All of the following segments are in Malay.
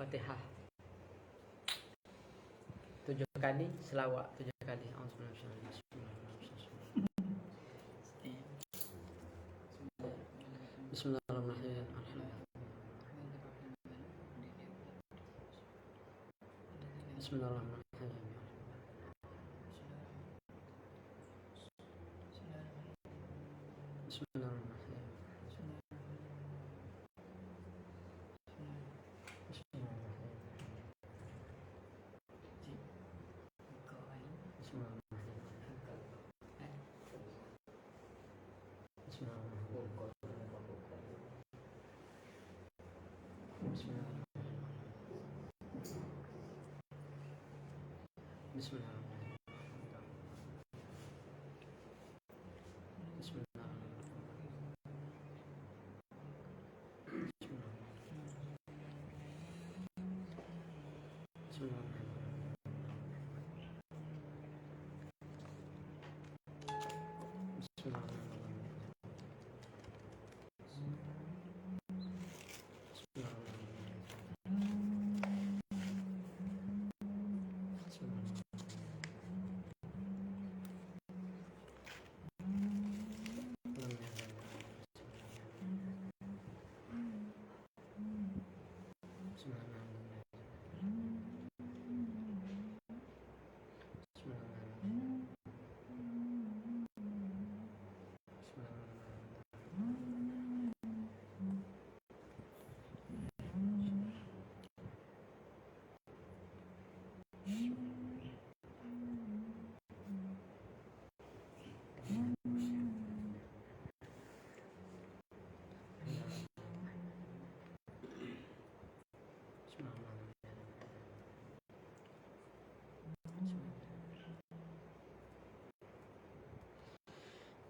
Al-Fatihah 7 kali, selawat 7 kali. Bismillahirrahmanirrahim. Bismillahirrahmanirrahim. Bismillahirrahmanirrahim.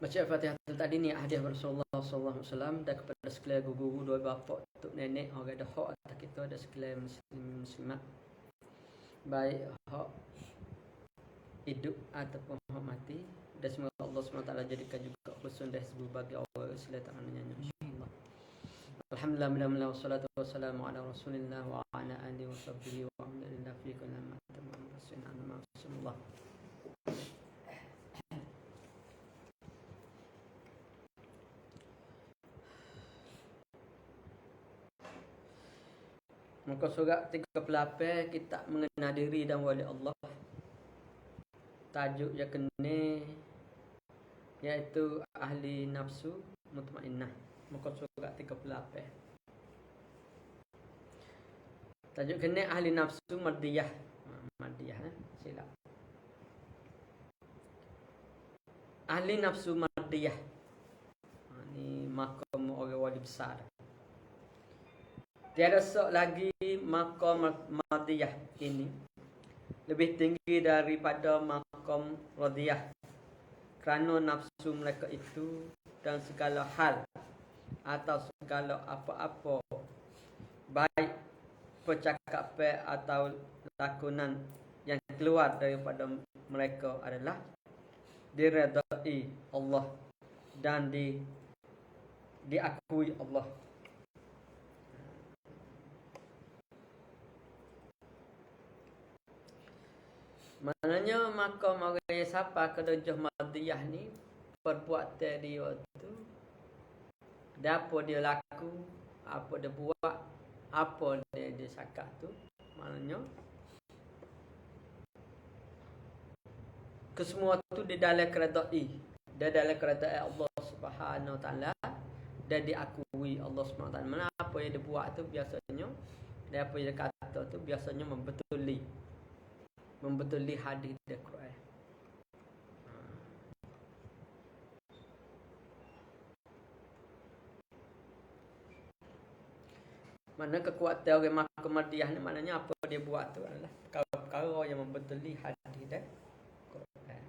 Baca Al-Fatihah tadi ni hadiah Rasulullah sallallahu alaihi wasallam dan kepada sekalian guru, dua bapa, tok nenek, orang ada hak atas kita, ada sekalian muslim muslimat. Baik hak hidup ataupun hak mati, dan semoga Allah SWT jadikan juga husnul dan hizbul bagi orang selain tangannya insyaallah. Alhamdulillah, alhamdulillah, wassalatu wassalamu ala Rasulillah wa ala alihi wa sahbihi wa alhamdulillah fi kulli ma tamam rasulullah. Muka surat 38 kita mengenal diri dan wali Allah. Tajuk yang kena iaitu ahli nafsu mutmainnah. Muka surat 38. Tajuk kena ahli nafsu mardiyah. Mardiyah silap. Ahli nafsu mardiyah. Ini makam orang wali besar. Tiada sok lagi makam mardiyah ini lebih tinggi daripada makam radiyah, kerana nafsu mereka itu dan segala hal atau segala apa-apa, baik percakapan atau lakonan yang keluar daripada mereka adalah diredai Allah dan diakui Allah. Maknanya makam orang yang siapa ke darjah mardiyah ni, perbuatan dia tu, apa dia laku, apa dia buat, apa dia cakap tu, maknanya kesemua tu di dalam keredai, dia dalam keredai Allah Subhanahu Wa Taala, dan diakui Allah Subhanahu Wa Taala. Mana apa yang dia buat tu biasanya, dan apa yang dia kata tu biasanya membetuli hadis dan Quran. Mana kekuatan orang makam mardiyah ni, maknanya apa dia buat tu adalah perkara-perkara yang membetuli hadis dan Quran.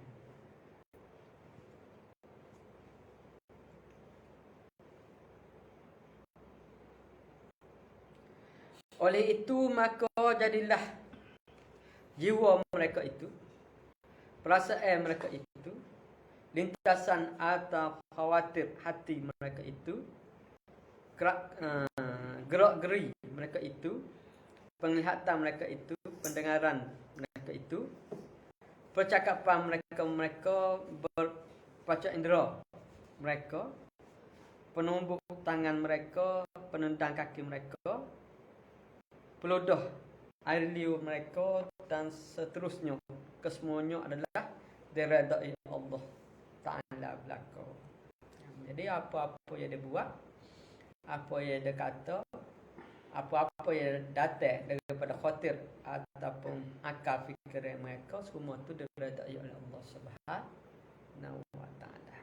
Oleh itu maka jadilah jiwa mereka itu, perasaan mereka itu, lintasan atau khawatir hati mereka itu, gerak-geri mereka itu, penglihatan mereka itu, pendengaran mereka itu, percakapan mereka berpanca indera mereka, penumbuk tangan mereka, penendang kaki mereka, peludah air liur mereka dan seterusnya. Kesemuanya adalah diredai Allah Ta'ala belaka. Jadi apa-apa yang dia buat, apa yang dia kata, apa-apa yang datang daripada khatir ataupun akal fikiran mereka, semua tu diredai oleh Allah Subhanahu wa Ta'ala.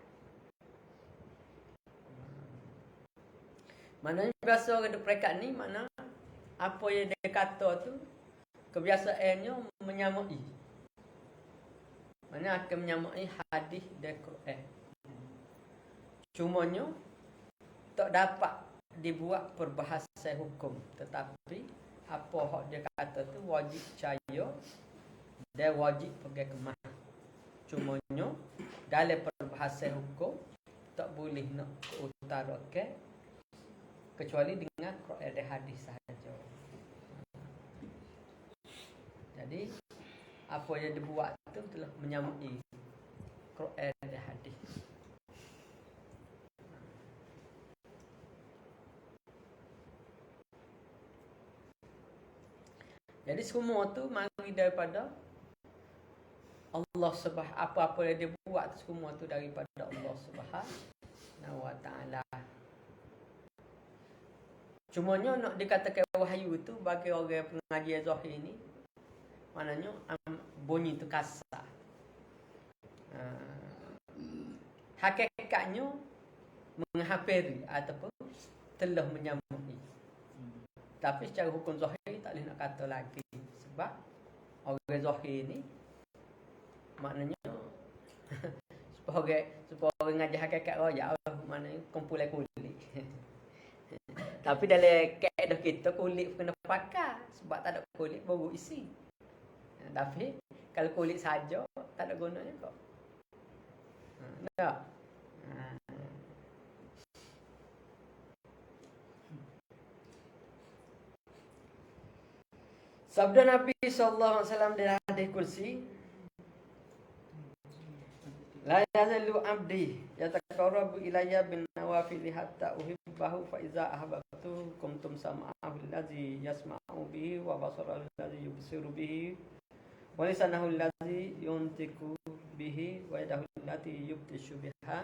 Maknanya biasa orang dekat ni, mana apa yang dia kata tu kebiasaannya menyamai. Mana akan menyamai hadis dan Quran. Cumanya tak dapat dibuat perbahasan hukum, tetapi apa hak dia kata tu wajib percaya dan wajib pergi kemah. Cumanya dalam perbahasan hukum tak boleh nak utarakan kecuali dengan Quran dan hadis sahaja. Jadi apa yang dibuat tu telah menyamai Quran dan hadis. Jadi semua tu mari daripada Allah Subhanahu, apa-apa yang dia buat semua tu daripada Allah Subhanahu wa Ta'ala. Cumanya nak dikatakan wahyu tu bagi orang pengajian zahir ni, maknanya bunyi tu kasar. Hakikatnya menghampiri ataupun telah menyamai. Tapi secara hukum zahir tak boleh nak kata lagi. Sebab orang zahir ni maknanya supaya orang ngaji hakikat raya, maknanya kumpulan kulit. Tapi dalam kaedah kita kulit kena pakai, sebab tak ada kulit baru isi. Tapi kalau kulit saja tak ada gunanya kok. Tak. Sabda Nabi SAW dalam hadis kursi, la yazalu abdi yataqarrabu ilayya bin nawafil hatta uhibbahu fa iza ahbabtu kuntum sam'ahu allazi yasma'u bihi wa basarahu allazi yubsiru bihi wa lisanahu allazi yuntiku bihi wa yadahu allati yubtishu biha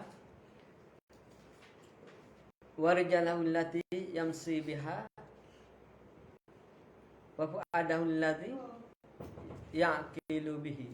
wa rijalahu allati yamsi biha wa fu'adahu allazi yaqilu bihi.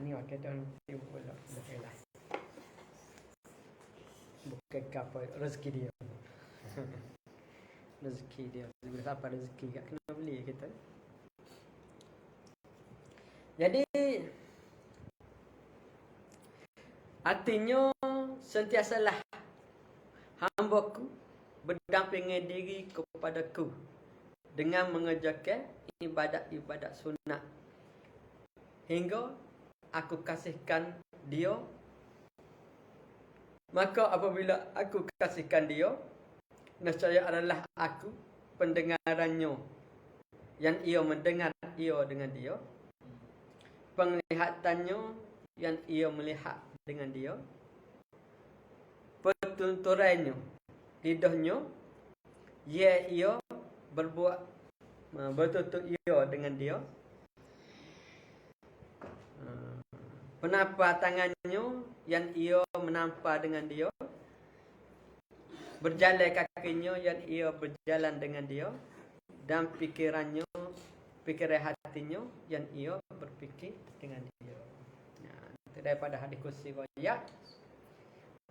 Ni waktu tu dia pula lah. Bukan apa rezeki dia. Rezeki dia. Siapa rezeki kat kena beli kita. Jadi artinya sentiasalah hamba-Ku berdampingan diri kepadaku dengan mengerjakan ibadat-ibadat sunat hingga aku kasihkan dia. Maka apabila aku kasihkan dia, nescaya adalah aku pendengarannya yang ia mendengar ia dengan dia, penglihatannya yang ia melihat dengan dia, pertuturannya lidahnya ia berbuat bertutur ia dengan dia, penampak tangannya yang ia menampak dengan dia, berjalan kakinya yang ia berjalan dengan dia, dan pikiran hatinya yang ia berfikir dengan dia. Itu daripada hadis kursi royak.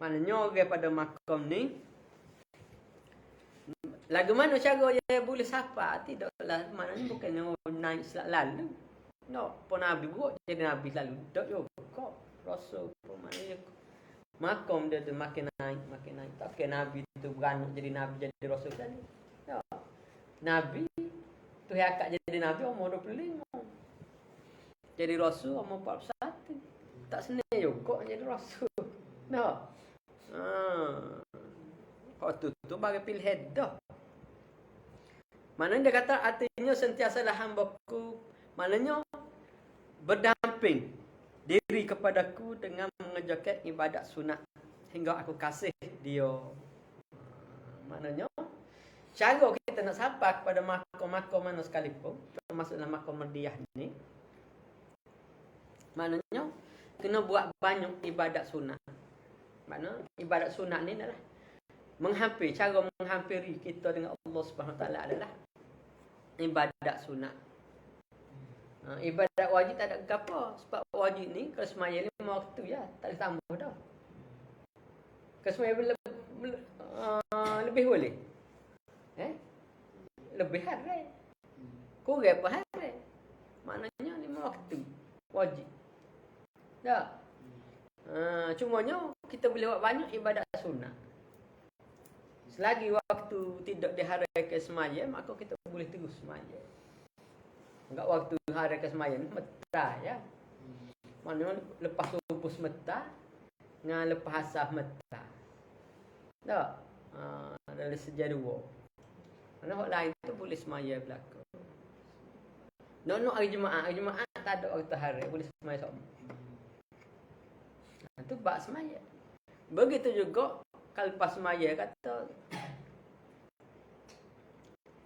Maknanya daripada makam ni, lagu mana cara yang boleh sapa? Tidaklah, maknanya bukannya naik selak lalu. No, pun Nabi buat jadi Nabi lalu. Tak juga. Rasul pun maknanya makom dia tu makin naik. Tak kira Nabi tu beranak jadi Nabi jadi Rasul kan. Ya. Nabi tu akak jadi Nabi umur 25. Jadi Rasul umur 41. Tak senang juga jadi Rasul. No. Tu bagi pilihan dah. Maknanya dia kata artinya sentiasalah hambaku. Maknanya berdamping diri kepadaku dengan mengerjakan ibadat sunat hingga aku kasih dia. Maknanya cara kita nak sapa kepada makom-makom mana sekalipun, termasuk dalam makom Mardiyah ni, maknanya kena buat banyak ibadat sunat. Maknanya ibadat sunat ni adalah cara menghampiri kita dengan Allah Subhanahu Taala adalah ibadat sunat. Ibadat wajib tak ada apa. Sebab wajib ni kalau semaya 5 waktu ya, tak boleh tambah dah. Kalau semaya lebih boleh. Lebih hari. Kurang apa hari. Maknanya 5 waktu wajib. Dah. Cumanya kita boleh buat banyak ibadat sunat. Selagi waktu tidak diharaikan semaya, maka kita boleh terus semaya. Enggak waktu haraikan semaya ni meta ya. Maknanya lepas subuh semeta dengan lepas asar meta. Tak? Dari sejarah dua. Mana hak lain tu boleh semaya belaka. No hari Jumaat tak ada waktu hari boleh semaya sama. Itu bab semaya. Begitu juga kalau lepas semaya kata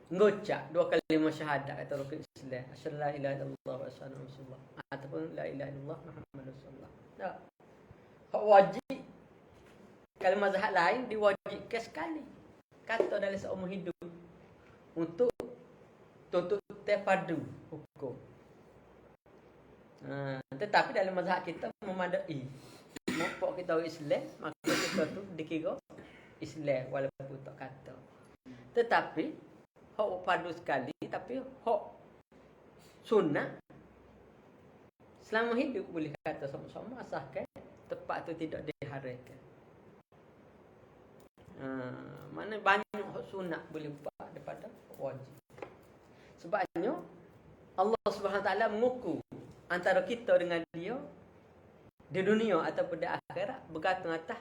ngocak 2 kalimah syahadat kata rukun Islam. Asyhadu la ilaha illallah wa asyhadu anna rasulullah. Ataupun la ilaha illallah Muhammadur rasulullah. Tak. Hak wajib kalau mazhab lain diwajibkan sekali. Kata dalam seumur hidup untuk tuntut terpadu hukum. Tetapi dalam mazhab kita memadai. Mopok kita orang Islam, maka kita tu dikira Islam walaupun tak kata. Tetapi hak padu sekali, tapi hak sunnah selama hidup boleh kata sama-sama asalkan tempat tu tidak diharaikan. Mana banyak hak sunnah boleh buat daripada wajib. Sebabnya Allah Subhanahu Wa Taala mengukur antara kita dengan dia di dunia ataupun di akhirat bergantung atas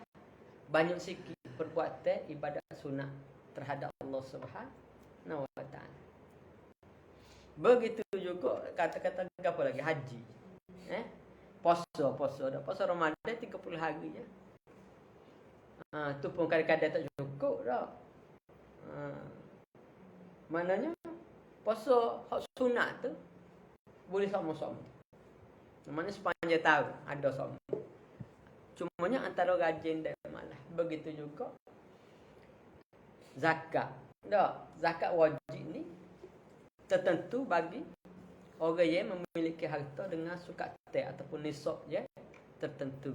banyak sikit perbuatan ibadat sunat terhadap Allah Subhanahu Wa Taala. Begitu juga kata-kata apa lagi haji. Puasa Ramadan 30 hari je. Tu pun kadang-kadang tak cukup dah. Maknanya puasa hak sunat tu boleh sama-sama. Mana sepanjang tahun ada sama. Cumanya antara rajin dan malas. Begitu juga zakat. Zakat wajib ni tertentu bagi orang yang memiliki harta dengan sukat ataupun nisab je tertentu.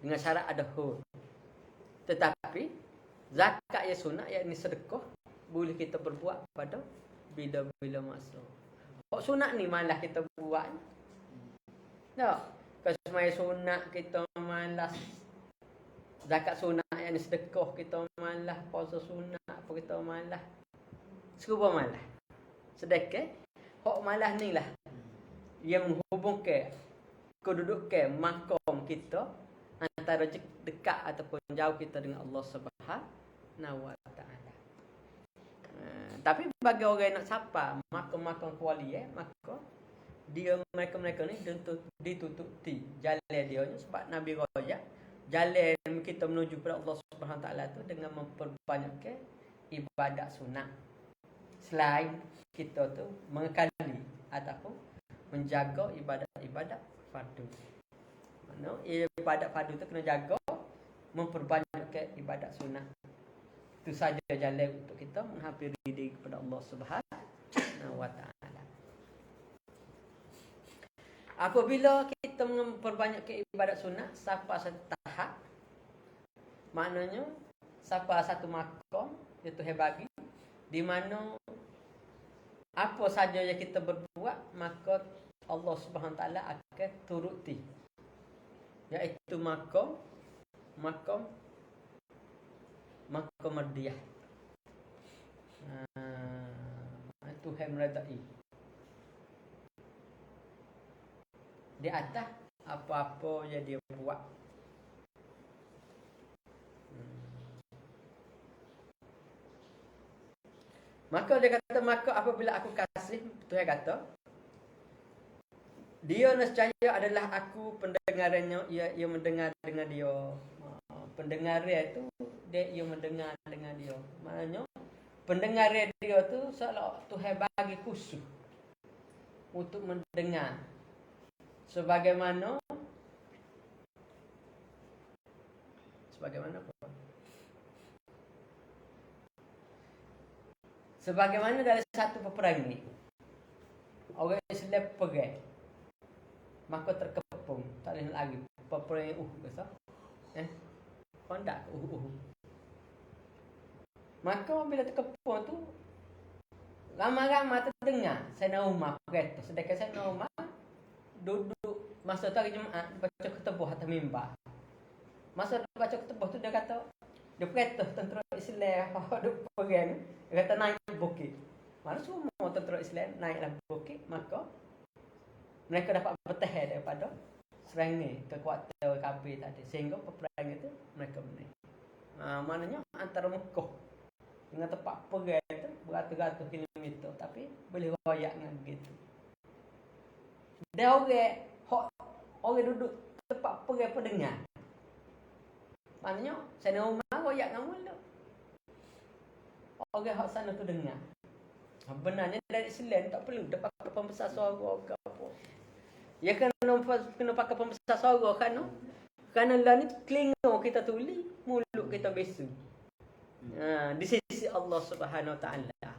Dengan syarat ada hur. Tetapi zakat yang sunat yang ni sedekah boleh kita berbuat pada bila-bila masa. Hak sunat ni malas kita buat. Tak. Kalau semaya sunat kita malas. Zakat sunat yang ni sedekah kita malas. Puasa sunat apa kita malas. Serba malas. Sedekah hak malas ni lah yang menghubungkan kedudukan makom kita antara dekat ataupun jauh kita dengan Allah Subhanahu Wa Taala. Tapi bagi orang yang nak sapa makom-makom kuali maka dia mereka ni ditututi jalan dia ni sebab Nabi raya jalan kita menuju kepada Allah Subhanahu Wa Taala tu dengan memperbanyakkan ibadat sunat. Selain kita tu mengekali ataupun menjaga ibadat-ibadat fardu. Mana ibadat fardu tu kena jaga, memperbanyakkan ibadat sunat. Itu saja jalan untuk kita menghampiri diri kepada Allah Subhanahu Wa Taala. Apabila kita memperbanyakkan ibadat sunat sampai satu tahap, maknanya sampai satu makom iaitu bagi di mana apa saja yang kita berbuat, maka Allah Subhanahu Wa Taala akan turuti. Iaitu maqam madiyah. Itu hemradai. Di atas apa-apa yang dia buat. Maka dia kata, maka apabila aku kasih, Tuhan kata, dia nescaya adalah aku pendengarannya, ia mendengar dengan dia. Pendengar itu ia mendengar dengan dia. Maknanya pendengar dia tu seolah Tuhan bagi khusus untuk mendengar. Sebagaimana apa? Sebagaimana dalam satu peperangan ni, orang Islam pergi, maka terkepung, tak boleh lagi peperangan besar. Kondak maka bila terkepung tu, ramai-ramai terdengar saya Umar berkata, sedangkan saya Umar duduk masa tu hari Jumaat baca ketubah atas mimbar. Masa baca ketubah tu dia kata, dia berkata tentera Islam duduk perang, dia kata naik bukit. Mana semua tentera Islam naiklah bukit, maka mereka dapat bertahan daripada serangan kekuatan kafir tadi, sehingga peperangan itu mereka menang. Maknanya antara Mekah dengan tempat perang itu beratus-ratus kilometer, tapi boleh royak dengan begitu. Dan orang duduk tempat perang pendengar. Maknanya sana Umar royak dengan mulut. Orang hak sana tu dengar. Benarnya dari Islam tak perlu dapat pembesar suara ke apa. Ya kena pakai pembesar suara kerana lah ni telinga kita tuli, mulut kita besu. Di sisi Allah Subhanahu Wa Taala.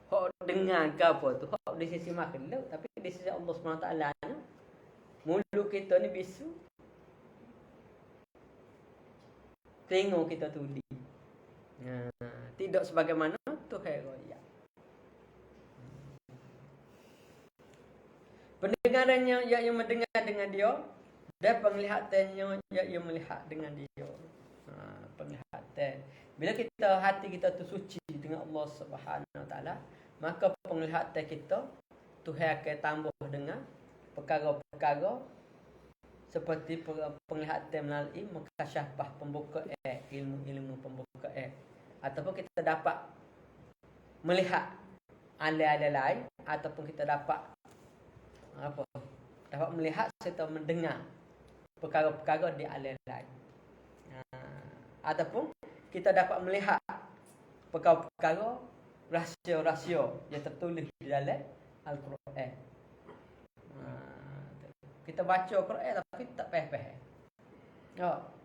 Hak dengar ke apa tu, hak di sisi makhluk, tapi di sisi Allah Subhanahu Wa Taala ni mulut kita ni besu. Telinga kita tuli. Tidak sebagaimana Tuhan royak. Pendengarannya ia mendengar dengan dia, dan penglihatannya ia melihat dengan dia. Penglihatan. Bila hati kita tu suci dengan Allah Subhanahu Wa Taala, maka penglihatan kita Tuhan akan tambah dengan perkara-perkara seperti penglihatan melalui mukasyafah, pembuka ilmu pembuka ataupun kita dapat melihat alam-alam lain, ataupun kita dapat melihat serta mendengar perkara-perkara di alam lain. Ataupun kita dapat melihat perkara-perkara rahsia-rahsia yang tertulis di dalam Al-Quran. Kita baca Quran tapi tak faham.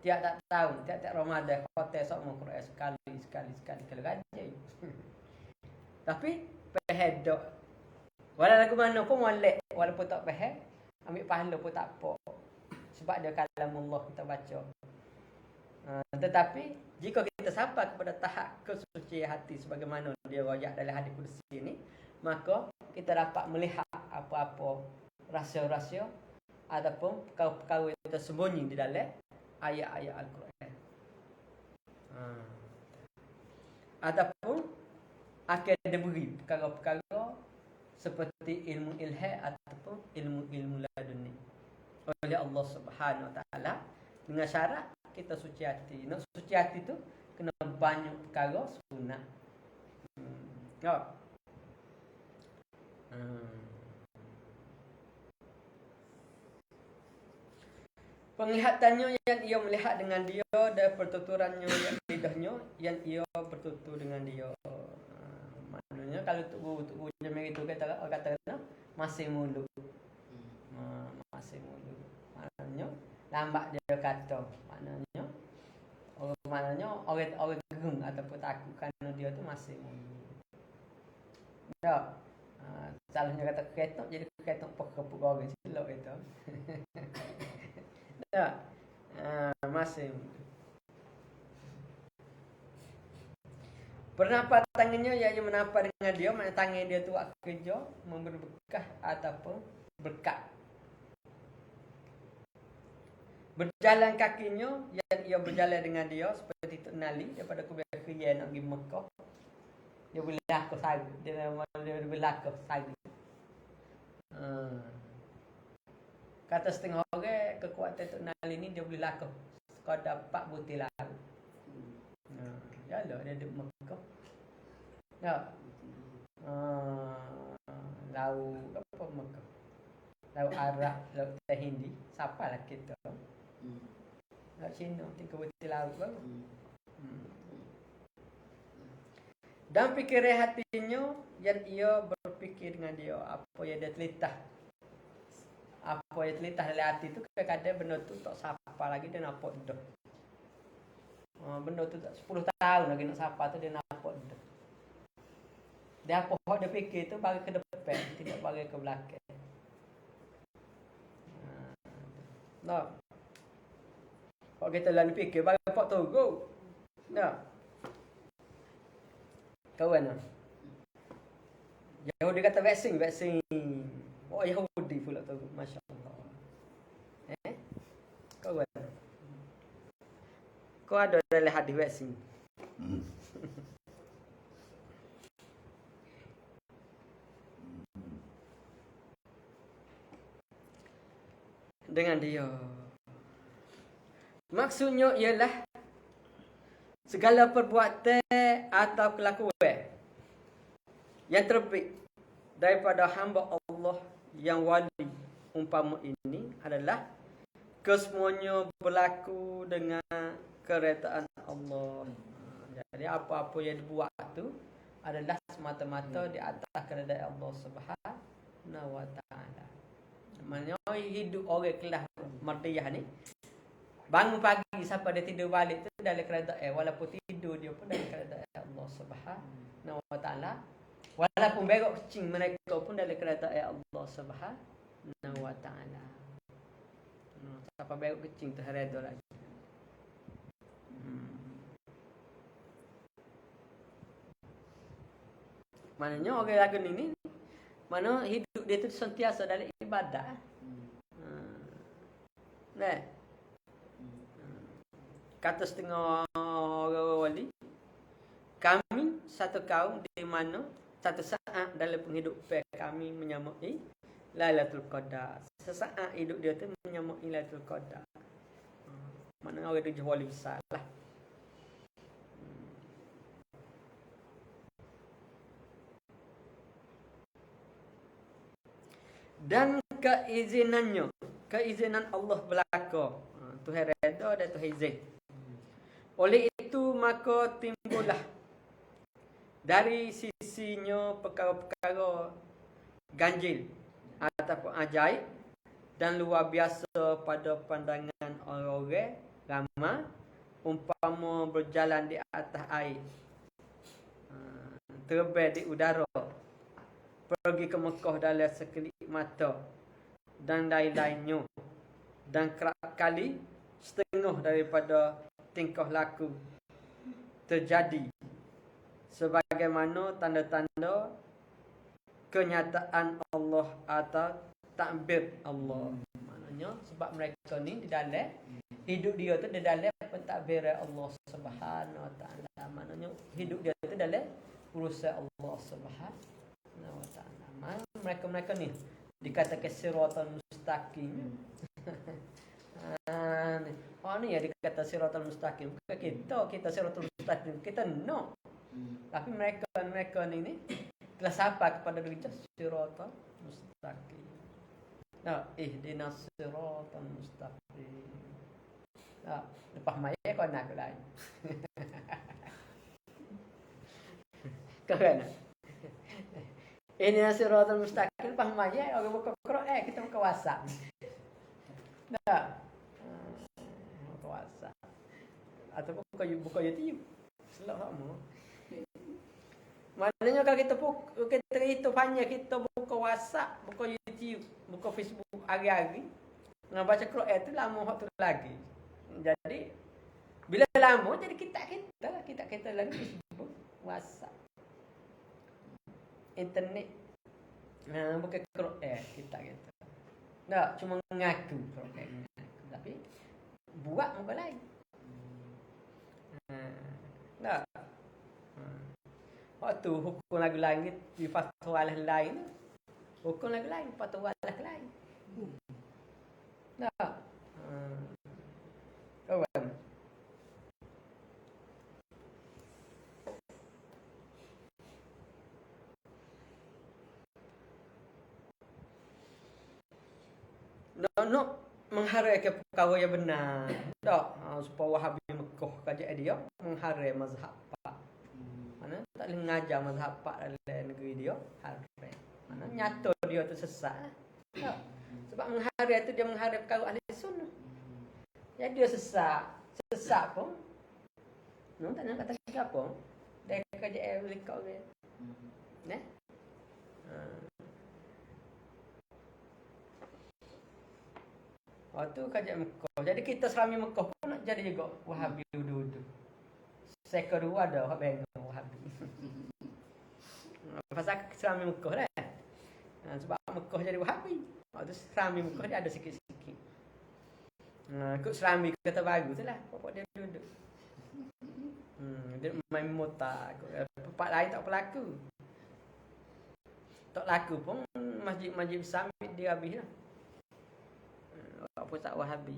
Tiap tak tahu, tiap Ramadan hotel semua Quran sekali kalau gaji. Tapi faham dak. Walau lagu mana pun molek, walaupun tak faham, ambil pahala pun tak apa. Sebab dia kalamullah kita baca. Tetapi jika kita sampai kepada tahap kesucian hati sebagaimana dia royak dalam hadis kursi ini, maka kita dapat melihat apa-apa rahsia-rahsia ataupun perkara-perkara yang tersembunyi di dalam ayat-ayat Al-Quran. Ataupun akan diberi perkara-perkara seperti ilmu ilham ataupun ilmu laduni oleh Allah Subhanahu Wa Taala, dengan syarat kita suci hati. Nak suci hati tu kena banyak perkara sunat. Penglihatannya yang ia melihat dengan dia, dan pertuturannya yang lidahnya yang ia bertutur dengan dia. Maknanya kalau tubuh jemaah itu kata masih mulut. Masih mulut. Maknanya lambat dia kata. Maknanya orang gerung ataupun takut kerana dia tu masih mulut. Tak. Salahnya kata ketok, jadi ketok pekepuk orang silap itu. Tak. Masih. Bernafas tangannya iaitu menafas dengan dia, mana tangan dia tu buat kerja memberi berkah ataupun berkat. Berjalan kakinya yang ia berjalan dengan dia seperti Tok Nali daripada Kubian nak pergi Mekah. Dia berlaku sari, dia berlaku sari. Kata setengah orang kekuatan Tok Nali ni dia boleh lakuh sekadar 4 butir lalu. Ya lah dia duduk Mekah. Ya. Laut apa Mekah? Laut Arab, laut Hindi, siapalah kita. Laut Cina, 3 butir laut baru. Dan fikiran hatinya yang ia berfikir dengan dia apa yang dia telitah. Apa yang telitah dalam hati tu kadang-kadang benda tu tak sapa lagi dia nampak dah. Benda tu tak 10 tahun lagi nak sapa tu dia nampak dah. Dia apa dia fikir tu bagi ke depan, tidak bagi ke belakang. Nah. Kalau kita lalu fikir bagi pak tu go. Nah. Kawan lah. Yahudi kata vaksin. Oh Yahudi pula tu. Masya Allah. Kawan. Kau ada dalam hadis vaksin. Dengan dia. Maksudnya ialah segala perbuatan atau kelakuan yang terbit daripada hamba Allah yang wali umpama ini adalah kesemuanya berlaku dengan keredaan Allah. Jadi apa-apa yang dibuat tu adalah semata-mata di atas keredaan Allah Subhanahu wa taala. Maknanya hidup orang kelas merdiyah ni bangun pagi sampai dia tidur balik tu dalam keredaan walaupun tidur dia pun dalam keredaan Allah Subhanahu wa taala. Walaupun berok kecing mereka pun dalam keredaan Allah Subhanahu wa taala. Sampai berok kecing tu harada lagi. Maknanya orang lagu ni mana hidup dia tu sentiasa dalam ibadah. Nah. Kata setengah orang wali, kami satu kaum di mana satu saat dalam penghidupan kami menyamai Lailatul Qadar. Sesaat hidup dia tu menyamai Lailatul Qadar. Mana orang tu wali besar lah. Dan keizinan Allah berlaku. Tuhan redha dan Tuhan izin. Oleh itu maka timbullah dari sisinya perkara-perkara ganjil ataupun ajaib dan luar biasa pada pandangan orang-orang ramai umpama berjalan di atas air, terbang di udara, pergi ke Mekah dalam sekelip mata dan lain-lainnya, dan kerap kali setengah daripada tingkah laku terjadi sebagaimana tanda-tanda kenyataan Allah atau takbir Allah. Maknanya sebab mereka ni di dalam hidup dia tu di dalam pentadbir Allah Subhanahu wa taala. Maknanya hidup dia tu dalam urusan Allah Subhanahu wa taala. Mereka ni dikatakan siratal mustaqim. Ni ya dikata siratal mustaqim. Kita siratal mustaqim. Kita no. Tapi mereka ni telah sampai kepada derajat siratal mustaqim. Nah, ihdinas siratal mustaqim. Nah, lepas maya kau nak lain. Kau kan? Ihdinas siratal mustaqim lepas maya orang buka Quran kita buka WhatsApp. Nah. WhatsApp ataupun buka YouTube selak sama. Maknanya kalau kita itu hanya kita buka WhatsApp, buka YouTube, buka Facebook hari-hari dengan baca Quran itu lama waktu lagi. Jadi bila lama jadi kita lagi Facebook, WhatsApp, internet. Bukan kita gitu. Tak, cuma mengaku problem. Tapi buat muka lain. Tak. Waktu hukum lagu lain di fatwa lain. Hukum lagu lain, fatwa lain. Tak. Kawan. Nak mengharai ke perkara yang benar. Tak, supaya Wahabi Mekah kajak dia mengharai mazhab Pak. Mana tak boleh mengajar mazhab Pak dalam negeri dia, harai. Mana nyata dia tu sesat. Tak. Sebab mengharai tu dia mengharai perkara ahli sunnah. Jadi dia sesat pun. Tak nak kata apa. Dia kajak boleh kau ke. Nah. Waktu kajak Mekah. Jadi kita selami Mekah pun nak jadi juga Wahabi duduk. Saya kedua ada Wahabi. Pasal selami Mekah dah. Sebab Mekah jadi Wahabi. Waktu selami Mekah dia ada sikit-sikit. Ikut selami kata baru tu lah. Pokok dia duduk. Dia main motor. Tempat lain tak berlaku. Tak laku pun masjid-masjid besar dia habis lah. Apa tak Wahabi.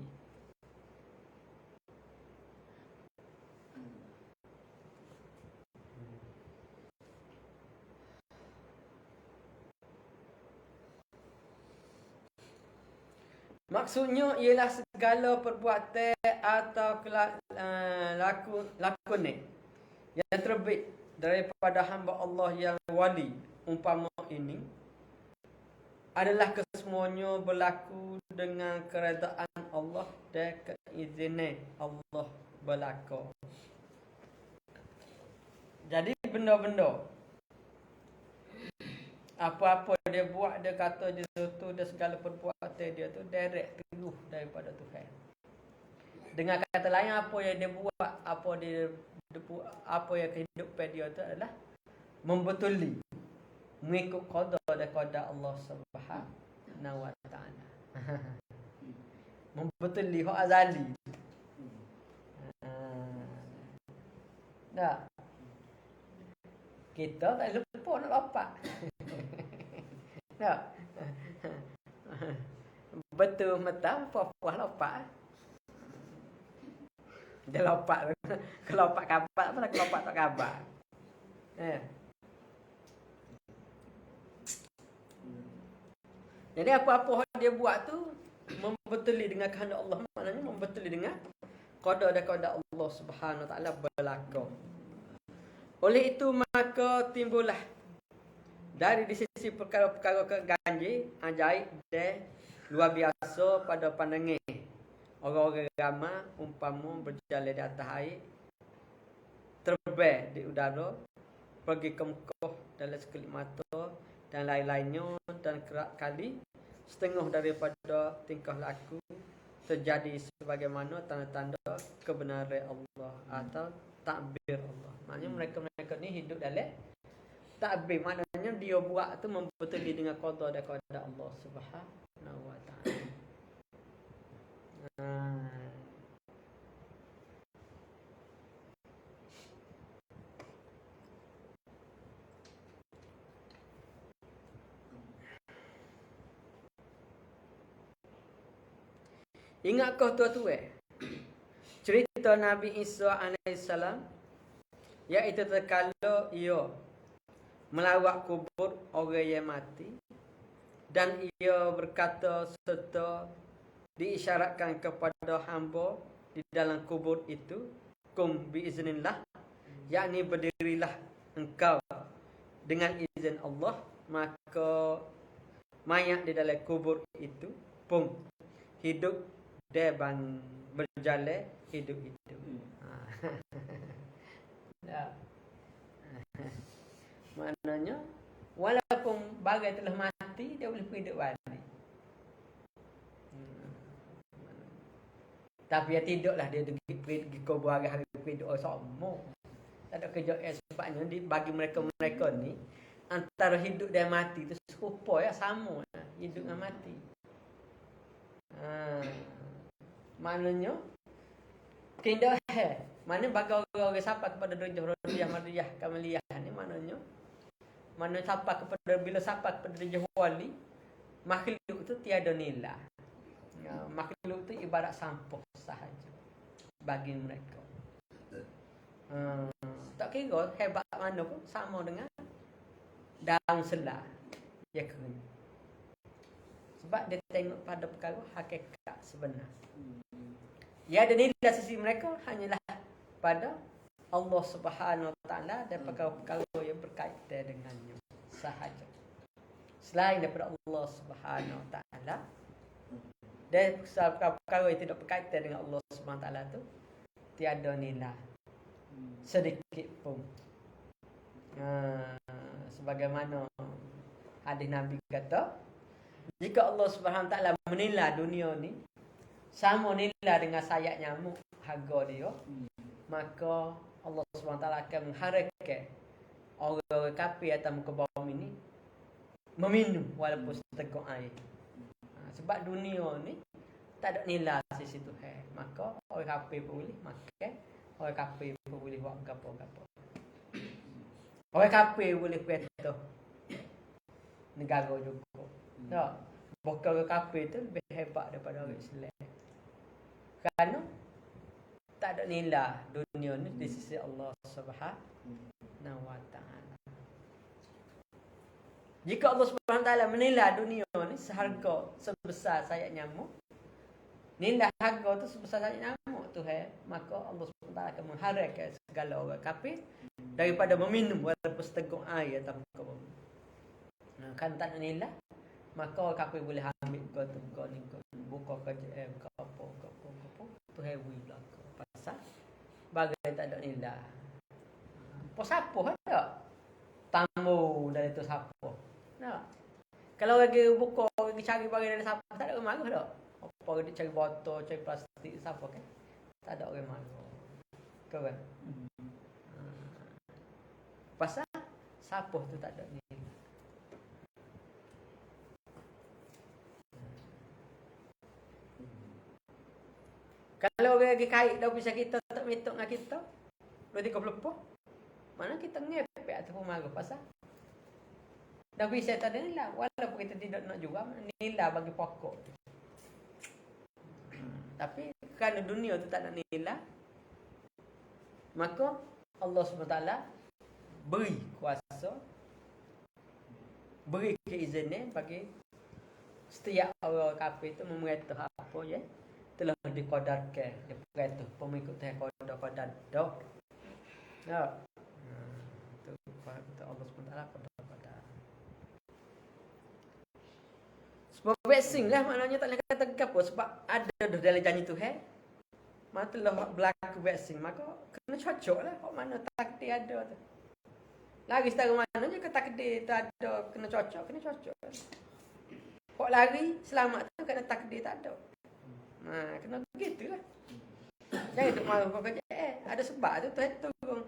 Maksudnya ialah segala perbuatan atau lakon yang terbit daripada hamba Allah yang wali umpama ini adalah kesemuanya berlaku dengan keredaan Allah dan keizinan Allah berlaku. Jadi benda-benda apa-apa dia buat, dia kata dia tu, dia segala perbuatan dia tu direct teruh daripada Tuhan. Dengan kata lain, apa yang dia buat, apa yang kehidupan dia tu adalah membetuli, mengikut qada dan qada Allah Subhanahu wa taala. Membetuli hak azali. Dah. Kita tak lupa nak lopak. Tak. Betul mata puas lopak. Dia lopak. Kelopak kabar apa nak kelopak tak kabar. Jadi apa-apa dia buat tu membetuli dengan kehendak Allah, maknanya membetuli dengan qada dan qada Allah Subhanahu wa taala berlaku. Oleh itu maka timbullah dari di sisi perkara-perkara keganjil ajaib dan luar biasa pada pandangan orang-orang ramai umpama berjalan di atas air, terbang di udara, pergi ke Mekah dalam sekelip mata dan lain-lainnya, dan kerap kali setengah daripada tingkah laku terjadi sebagaimana tanda-tanda kebenaran Allah atau takbir Allah. Maknanya mereka ni hidup dalam takbir. Maknanya dia buat tu membetuli dengan qada dan qada Allah Subhanahu wa taala. Ingatkah tuan-tuan cerita Nabi Isa alaihissalam, iaitu terkala ia melawat kubur orang yang mati dan ia berkata serta diisyaratkan kepada hamba di dalam kubur itu, kum biiznillah, yakni berdirilah engkau dengan izin Allah, maka mayat di dalam kubur itu pun hidup dan berjalan hidup-hidup. Maknanya walaupun bagai telah mati, dia boleh hidup balik. Tapi dia tidaklah dia pergi kubur hari-hari hidup sama. Tak ada kerja sebabnya bagi mereka ni antara hidup dan mati tu serupa ya, sama hidup dengan mati. Maknanya kindah mana bagi orang-orang sampai kepada darjah radiyah madiyah kamaliyah ni, mana sampai kepada bila sampai kepada darjah wali, makhluk tu tiada nilai. Makhluk tu ibarat sampah sahaja bagi mereka. Tak kira hebat mana pun, sama dengan daun selah dia kena. Sebab dia tengok pada perkara hakikat sebenar. Ya, ada nilai sisi mereka hanyalah pada Allah Subhanahu Wa Taala dan perkara-perkara yang berkaitan dengannya sahaja. Selain daripada Allah Subhanahu Wa Taala dan perkara yang tidak berkaitan dengan Allah Subhanahu Wa Taala tu tiada nilai sedikit pun. Sebagaimana hadis Nabi kata, jika Allah Subhanahu Wa Taala menilai dunia ni sama nilai dengan sayap nyamuk harga dia, maka Allah Subhanahu Wa Taala akan mengharapkan orang-orang kafir atas muka bumi ni meminum walaupun seteguk air. Sebab dunia ni tak ada nilai sisi Tuhan, maka orang kafir pun boleh makan, orang kafir pun boleh buat gapo-gapo. Orang kafir boleh perintah negara juga. Tak? Bukan orang kafir tu lebih hebat daripada orang Islam. Kerana tak ada nilai dunia ni di sisi Allah Subhanahu Wa Taala. Jika Allah Subhanahu Wa Taala menilai dunia ni seharga sebesar sayap nyamuk, nilai harga tu sebesar sayap nyamuk tu, maka Allah Subhanahu Wa Taala akan mengharapkan segala orang kafir daripada meminum walaupun seteguk air atau muka bumi. Kan tak ada nilai, maka orang kafir boleh ambil kau ni buka kerja apa tu heavy belaka. Pasal bagai tak ada nilai. Apa siapa ada? Tamu dari tu siapa? Nah. Kalau lagi buka, lagi cari barang dari siapa, tak ada orang marah tak? Apa dia cari botol, cari plastik siapa kan? Tak ada orang marah. Kau kan? Pasal siapa tu tak ada nilai. Kalau orang lagi kait dah bisa kita tak mitok dengan kita 2-3 mana kita ngepek ataupun marah pasal dah bisa tak ada nilai, walaupun kita tidak nak juga nilai bagi pokok. Tapi kerana dunia tu tak ada nilai, maka Allah SWT beri kuasa, beri keizinan bagi setiap orang kafir itu memerintah apa je telah dikodarkan, diperintah pemikut qadar dah. Ya. Itu kata Allah SWT qadar. Sebab blessing lah maknanya tak boleh kata apa, sebab ada dah dalam janji Tuhan. Mana telah berlaku blessing, maka kena cocok lah kok mana takdir ada tu. Lagi setara mana je ke takdir tak ada, kena cocok. Kok lari selamat tu kena takdir tak ada. Kena begitu lah. Jangan duk marah kau kerja. Ada sebab tu Tuhan turun.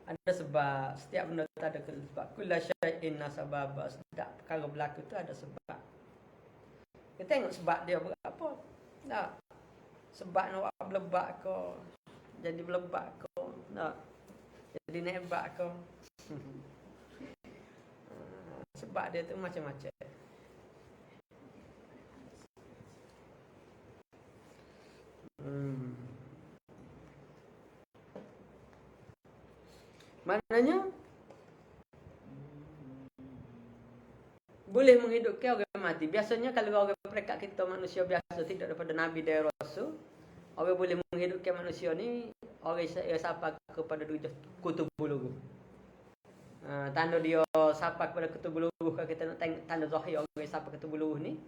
Ada sebab. Setiap benda tu ada sebab. Kullu syai'in nasababa. Setiap perkara berlaku tu ada sebab. Kita tengok sebab dia berapa. Tak. Sebab nak buat belebak kau. Jadi belebak kau. Tak. Jadi nebak kau. Sebab dia tu macam-macam. Maknanya boleh menghidupkan orang mati. Biasanya kalau orang perekat kita manusia biasa tidak daripada Nabi dan Rasul, orang boleh menghidupkan manusia ni orang yang sapa kepada kutubul ulum. Tanda dia sapa kepada kutubul ulum, kalau kita nak tengok tanda zahir orang yang sapa kutubul ulum ni,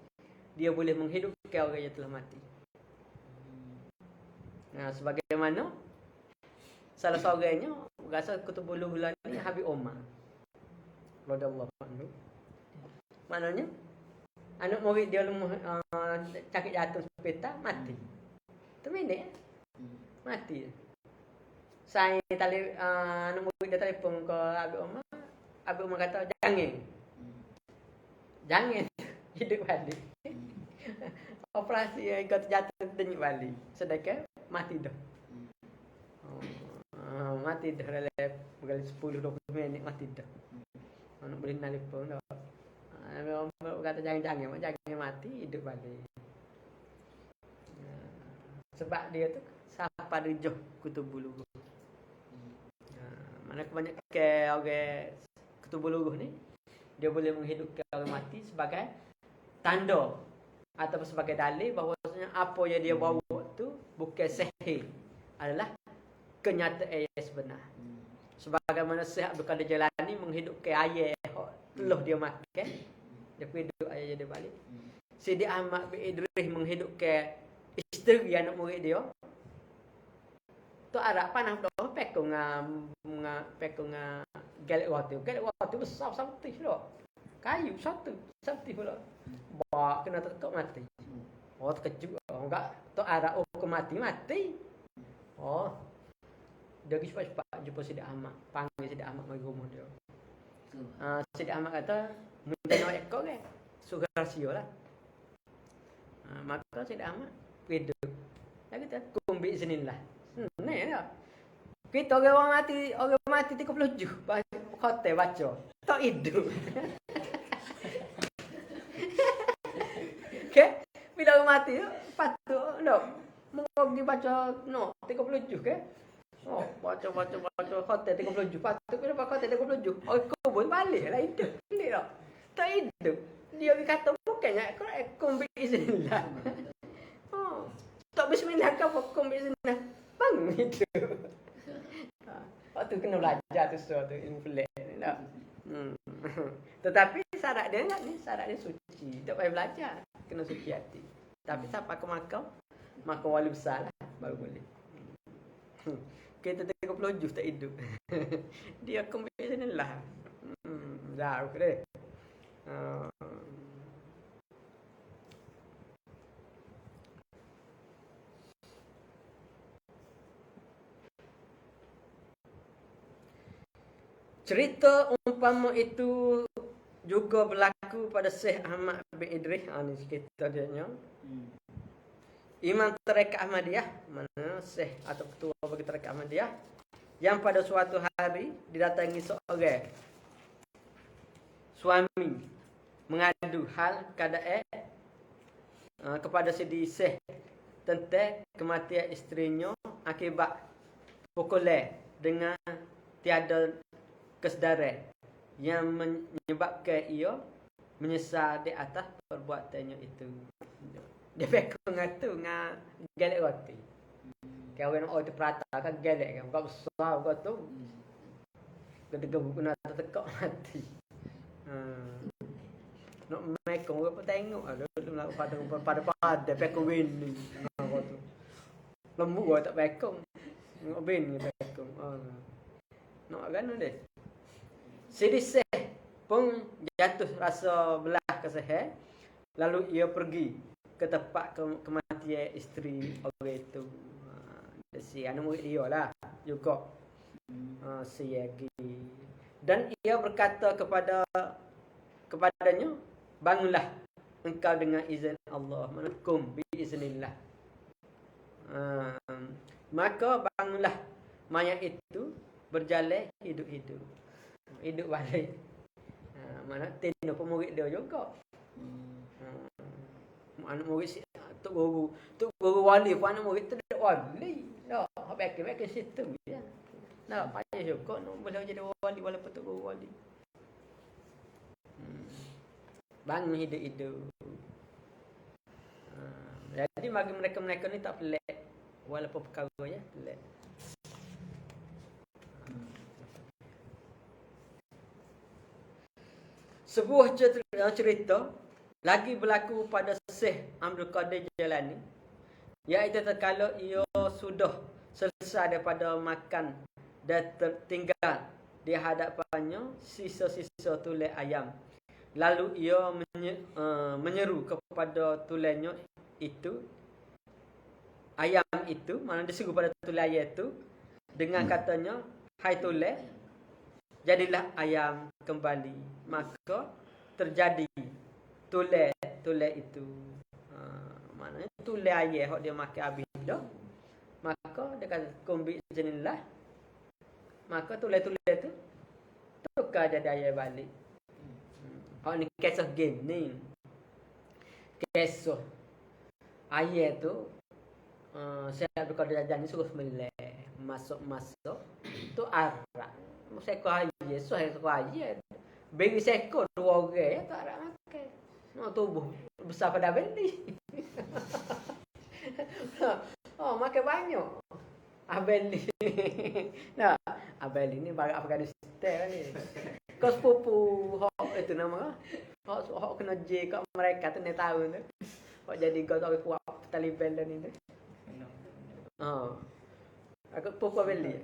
dia boleh menghidupkan orang yang telah mati. Sebagaimana salah seorangnya rasa kutubul ulum ni Habib Omar radhiyallahu anhu. Maknanya anak murid dia lemah sakit jantung sepeta mati. Terminate mati. Saya tali murid dia telefon ke Abi Umar kata jangan hidup balik. Operasi yang ikut jatuh denyut balik. Sedekah mati dah. Mati dah dalam berkali 10-20 minit mati dah. Nak boleh telefon dah. Kata jangan mati hidup balik. Sebab dia tu siapa rujuh Kutubulughah. Mana banyak ke orang Kutubulughah ni dia boleh menghidupkan orang mati sebagai tanda atau sebagai dalil bahawasanya apa yang dia bawa tu bukan sihir, adalah kenyataan yang sebenar. Sebagaimana Syekh Abdul Qadir Jailani menghidupkan ayat telah dia makan, dia hidup ayat dia balik. Sidi Ahmad bin Idris menghidupkan isteri anak murid dia. Tu Arab panah dah pekong galak waktu besar sampai dah. Kayu satu pula. Bak kena tekuk mati. Oh terkejut. Enggak tu Arab mati. Oh. Dia pergi cepat-cepat jumpa Sidi Ahmad. Panggil Sidi Ahmad mari rumah dia. Sidi Ahmad kata, "Minta nak ekor ke?" Suruh rahsia lah. Maka Sidi Ahmad hidup. Dia kata, "Kumbi iznillah." Ni dah. Kita orang mati 30 juh. Hotel baca. Tak hidup. Okay? Bila orang mati tu, patut nak. Mau pergi baca 30 juh ke? Oh, baca hotel 30 juh. Patut kena pakai hotel 30 juh. Oh, kubur balik lah hidup. Pelik tak? Tak hidup. Dia kata bukannya kumbi iznillah. Oh. Tak bismillah ke apa kumbi iznillah. Bangun hidup. Waktu kena belajar tu sesuatu ilmu pelik ni tak? Tetapi syarat dia enggak ni, syarat dia suci. Tak payah belajar, kena suci hati. Tapi siapa ke makam wali besar lah baru boleh. Kita 30 juz tak hidup. Dia kembali sinilah. Dah okey. Cerita umpama itu juga berlaku pada Syekh Ahmad bin Idris. Ni cerita dia nya. Imam Tarekat Ahmadiyah, mana Syekh atau ketua bagi Tarekat Ahmadiyah, yang pada suatu hari didatangi seorang suami mengadu hal keadaan kepada Sidi Syekh tentang kematian isterinya akibat pukulan dengan tiada kesedaran yang menyebabkan ia menyesal di atas perbuatannya itu. Dia pekong ngatu dengan galak roti. Kawan orang tu perata kan galak kan. Bukan besar bukan tu. Kedegam guna tertekak mati. Nak mekong apa tengok ada pada pekong bini. Apa tu. Lembu gua tak pekong. Nak bini pekong. Nak kan deh. Sidi Syekh pun jatuh rasa belah kasihan. Lalu ia pergi ke tempat kematian isteri orang itu. Si anak murid dia lah juga. Si Yagi. Dan ia berkata kepadanya, bangunlah engkau dengan izin Allah. Manakum bi iznillah. Maka bangunlah mayat itu berjalan hidup-hidup. Hidup balik. Mana tino pemurid dia juga. Anak murid si Tok Guru wali pun anak murid tu dak wali. Dak baik sistem dia. Nak payah juga nak boleh jadi wali walaupun Tok Guru wali. Bangun hidup-hidup. Jadi bagi mereka ni tak pelik walaupun perkara ya pelik. Sebuah cerita lagi berlaku pada Syekh Abdul Qadir Jailani, iaitu tatkala ia sudah selesai daripada makan dan tertinggal di hadapannya sisa-sisa tulai ayam. Lalu ia menyeru kepada tulainya itu, ayam itu, mana diseru pada tulai ayam itu, dengan katanya, hai toleh, jadilah ayam kembali. Maka terjadi toleh itu. Maknanya toleh ayam hok dia makan habis dah. Maka dia kata kumbi iznillah. Maka toleh tu tukar jadi ayam balik. Hok ni kisah game ni. Kisah ayam tu Syekh Abdul Qadir Jailani suruh melek. Masuk tu arak. Sekor ayam. Beri sekor 2 orang tak arak makan. Nak tubuh besar pada beli. Makan banyak. Abeli. Nah, Abeli ni barang Afghanistan ni. Kau sepupu hok itu nama. Hok kena J kat mereka tu ni tahu tu. Hok jadi kau tahu kuat Taliban dan ni tu. Aku sepupu Abeli.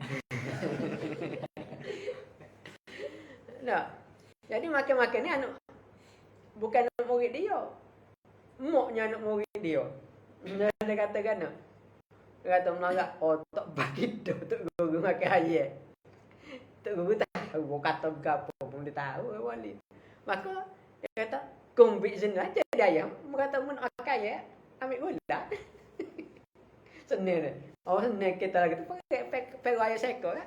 Nah, jadi makan-makan ni anak bukan anak murid dia. Moknya anak murid dia. Dia katakan nak. Dia kata melanggar, tak bagi dah Tok Guru makan ayam. Tok Guru tahu, kata apa pun dia tahu wali. Maka dia kata, kumbik sini aja dia ayam. Dia kata, mun makan ayam, ambil gula. Senang ni. Senang kita lagi tu pakai ayam sekor kan.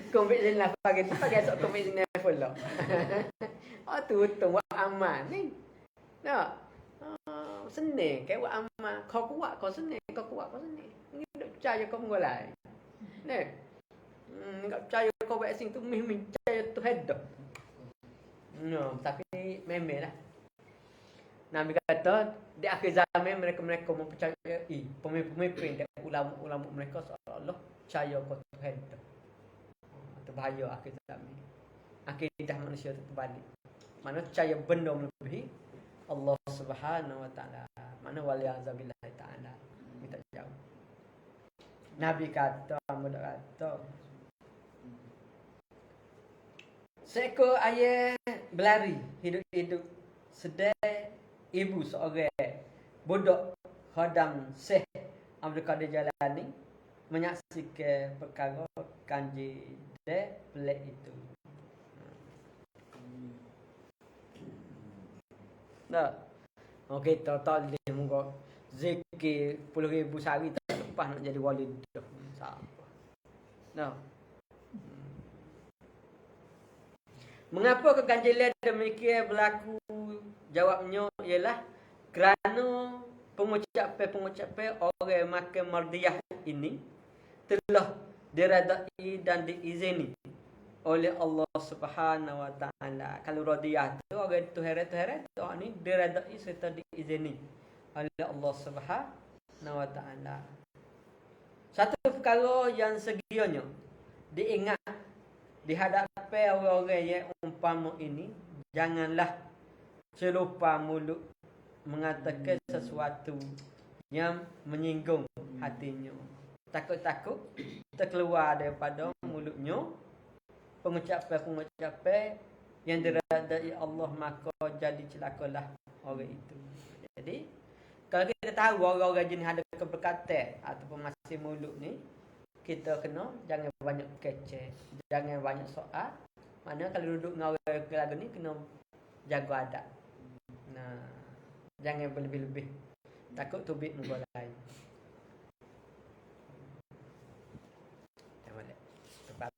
Kumbik sini lah pakai esok kumbik sini pula. Tu buat aman ni. Nah. Senang ke buat amal. Kau kuat kau senang, kau kuat kau senang. Ni tak percaya kau mengolai. Ni. Tak percaya kau buat sing tu meh percaya tu head. No, tapi memang lah. Nabi kata di akhir zaman mereka mempercayai pemimpin dan ulama mereka seolah-olah percaya kau tu head. Itu bahaya akhir zaman. Akidah manusia tu terbalik. Mana percaya benda melebihi Allah Subhanahu wa taala. Mana waliazabillah taala. Minta jauh. Nabi kata, mudah kata. Seekor ayam berlari hidup-hidup sedai ibu seorang budak khadam Syekh Abdul Qadir Jailani menyaksikan perkara kanji de pelik itu. Nah, okey, tak boleh muka zikir 10,000 sehari tak lepas nak jadi wali dah. Nah. Mengapa keganjilan demikian berlaku? Jawabnya ialah kerana pengucapan orang makan mardiyah ini telah diredai dan diizini oleh Allah Subhanahu wa taala. Kalau radiyah tu orang tu heret ni diredai serta diizini oleh Allah Subhanahu wa taala. Satu perkara yang segianya diingat di hadapan orang-orang yang umpama ini, janganlah celupa mulut mengatakan sesuatu yang menyinggung hatinya. Takut-takut terkeluar daripada mulutnya pengucapan yang diredai Allah, maka jadi celakalah orang itu. Jadi kalau kita tahu orang-orang jenis ada keberkatan ataupun masih mulut ni, kita kena jangan banyak kecek, jangan banyak soal. Mana kalau duduk dengan orang lagu ni kena jaga adab. Nah, jangan berlebih-lebih. Takut tubik muka lain. Jangan balik. Tepat.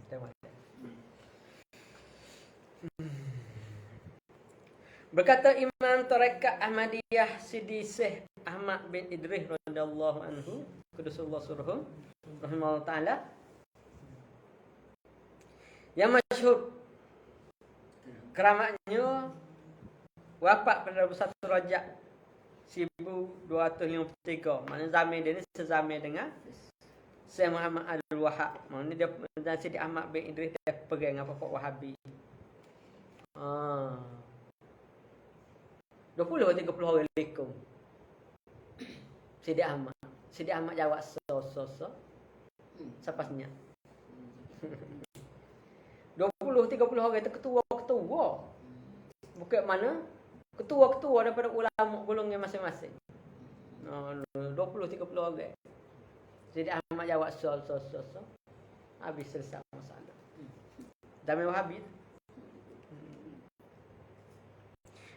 Jangan balik. Berkata Imam Tarekat Ahmadiyah Sidi Syekh Ahmad bin Idris radhiyallahu anhu, Qudusallahu surhu, rahimahullah taala, yang masyhur keramatnya wafat pada 1 Rajab 1253. Maknanya zaman dia ni sezaman dengan Syekh Muhammad Abdul Wahab. Maknanya dia dan Sidi Ahmad bin Idris dia pergi dengan pokok Wahabi. 20-30 orang lekong. Sidi Ahmad jawab so. Sepasnya. 20-30 orang itu ketua. Bukan mana? Ketua daripada ulama golongan masing-masing. 20-30 orang. Jadi Ahmad jawab so. Habis selesai masalah. Dah memang habis.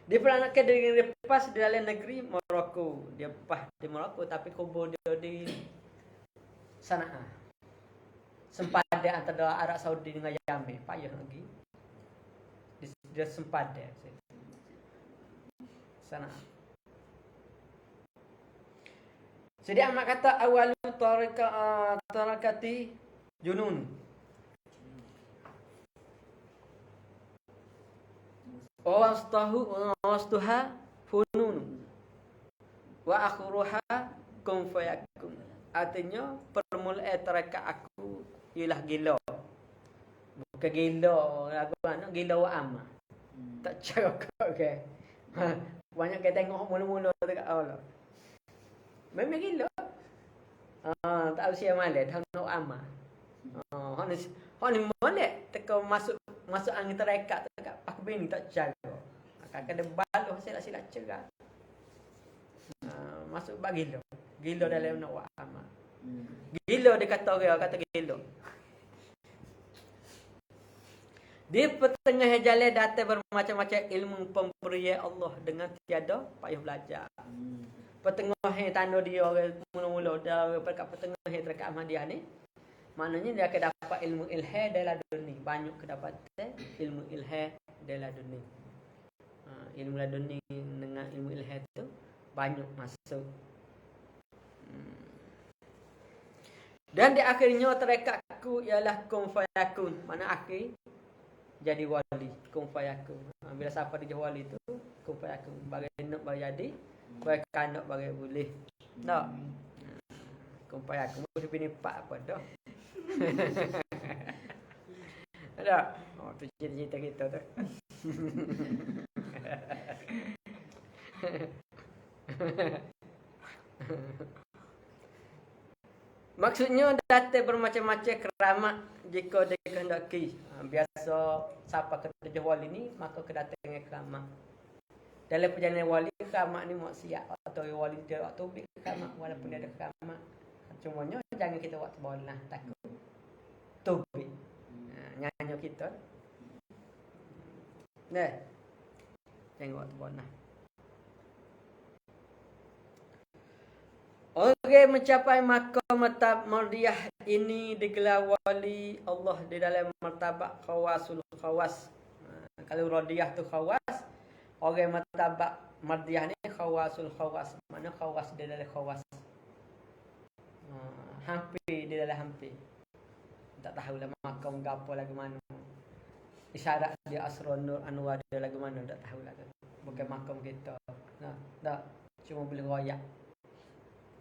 Dia pernah nak dia lepas di dalam negeri Morocco. Dia pas di Morocco tapi kubur dia di Sana'a. Sempadan antara Arab Saudi dengan Yaman. Payah lagi. Dia sempadan. Sana'a. Jadi Ahmad kata awalu tarakati junun. Wastuha funun. Wa akhuruha kun fayakun. Artinya permulaan tarakat aku ialah gila. Bukan gila lagu mana gila wa amma. Tak cakap okey. Banyak kita tengok mula-mula dekat awal. Memang gila. Tak usia malam tahun nak amma. Hon ni molek teka masuk angin terekat dekat pak bini tak jaga. Kadang-kadang baluh silap-silap cegat. Masuk bab gila. Gila dalam nak buat amal. Gila dia kata orang kata gila. Di pertengah jalan datang bermacam-macam ilmu pemberian Allah dengan tiada payah belajar. Pertengah tanda dia orang mula-mula dah dekat pertengah dekat Ahmadiyah ni. Maknanya dia akan dapat ilmu ilhah dalam dunia. Banyak kedapatan ilmu ilhah dalam dunia. Ilmu laduni dengan ilmu ilhah tu banyak masuk. Dan di akhirnya terekat aku ialah kun fayakun. Mana akhir jadi wali. Kun fayakun. Bila siapa dia wali tu kun fayakun. Bagi nak bagi jadi, bagi kanak bagi boleh. Tak. Kun fayakun boleh pilih pak apa dah. Ada. Tu cerita kita tu. Maksudnya datang bermacam-macam keramat jika dia kehendaki. Biasa siapa kerja wali ni maka kedatangan keramat. Dalam perjalanan wali keramat ni maksiat atau wali dia waktu keramat walaupun dia ada keramat. Cumanya jangan kita buat bolah takut. Tubik. Nyanyi kita. Nah. Jangan buat bolah. Orang mencapai maqam mardiyah ini digelar wali Allah di dalam martabat khawasul khawas. Kalau radiyah tu khawas, orang martabat mardiyah ni khawasul khawas. Mana khawas dia dalam khawas. Hampir dia dalam hampir. Tak tahulah maqam gapo lagu mana. Isyarat dia asrul nur anwar dia lagu mana tak tahulah tu. Bukan maqam kita. Nah, tak cuma boleh royak.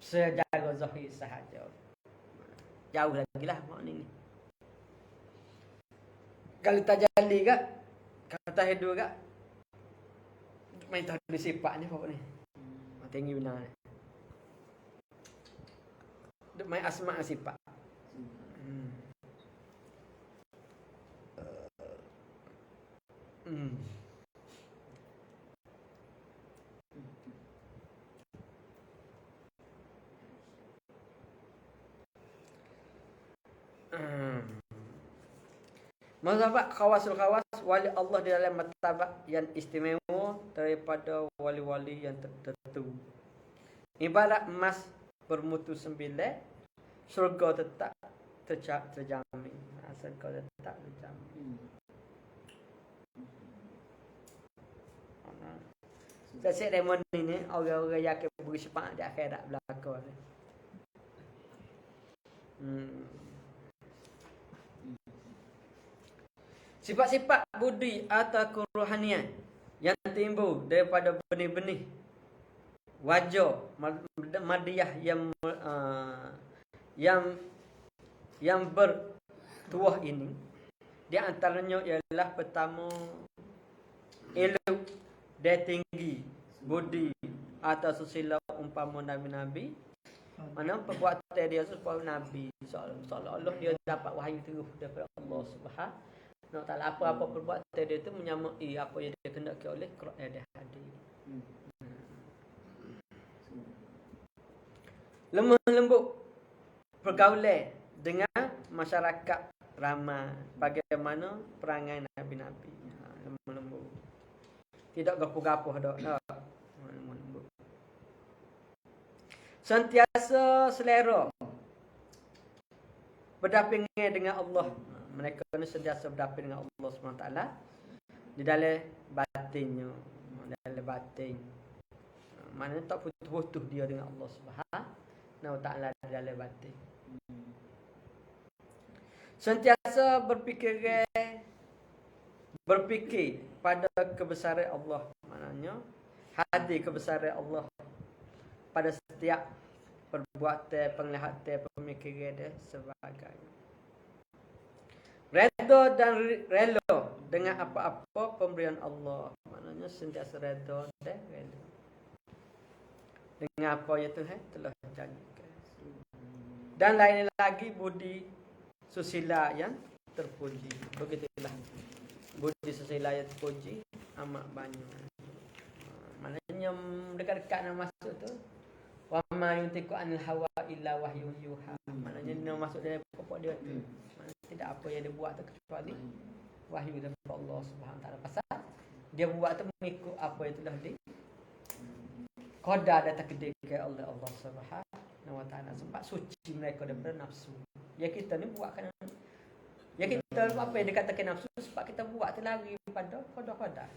Sejaga zahir sahaja. Jauh lagi lah makna ni. Kalau tajalli ke, kata hidup ke, main tahu sifat ni apa ni. Tinggi benar ni. Main asma sifat. Mazhabat khawasul khawas wali Allah di dalam martabat yang istimewa daripada wali-wali yang tertentu. Ibarat emas bermutu 9, syurga tetap terjamin. Syurga tetap terjamin. Saya demon ni orang-orang yang beri syafaat di akhirat belaka ni. Sifat-sifat budi atau kerohanian yang timbul daripada benih-benih wajah madiyah yang bertuah ini, di antaranya ialah pertama elok dan tinggi budi atau susila umpama nabi-nabi. Mana perbuatan dia supaya nabi seolah-olah dia dapat wahyu terus daripada Allah Subhanahu wa taala. Apa-apa perbuatan dia tu menyamai apa yang dia kehendaki oleh Quran dan hadis. Lemah lembut pergaulan dengan masyarakat ramai. Bagaimana perangai Nabi-Nabi. Lembut-lembut. Tidak gapuh-gapuh dak. Lembut-lembut. Sentiasa selera berdampingan dengan Allah. Mereka ni sentiasa berdamping dengan Allah SWT di dalam batinnya, dalam batin. Maknanya tak putus-putus dia dengan Allah Subhanahu Wa Taala di dalam batin. Sentiasa berfikir pada kebesaran Allah. Maknanya hadir kebesaran Allah pada setiap perbuatan, penglihatan, pemikiran dan sebagainya. Redha dan rela dengan apa-apa pemberian Allah. Maknanya sentiasa redha dan rela dengan apa yang Tuhan telah janjikan. Dan lain lagi budi susila yang terpuji. Begitulah budi susila yang terpuji amat banyak. Maknanya dekat-dekat nak masuk tu, wa ma yuntiqu anil hawa illa wahyun yuha. Maknanya nak masuk dalam pokok dia tu. Maknanya tidak apa yang dia buat tu kecuali wahyu daripada Allah Subhanahu Wa Taala. Pasal dia buat tu mengikut apa yang telah qadar dan takdirkan oleh Allah Subhanahu Wa Taala. Sebab suci mereka daripada nafsu. Ya kita ni buat kan, ya kita apa yang dikatakan nafsu sebab kita buat tu lari pada qadar.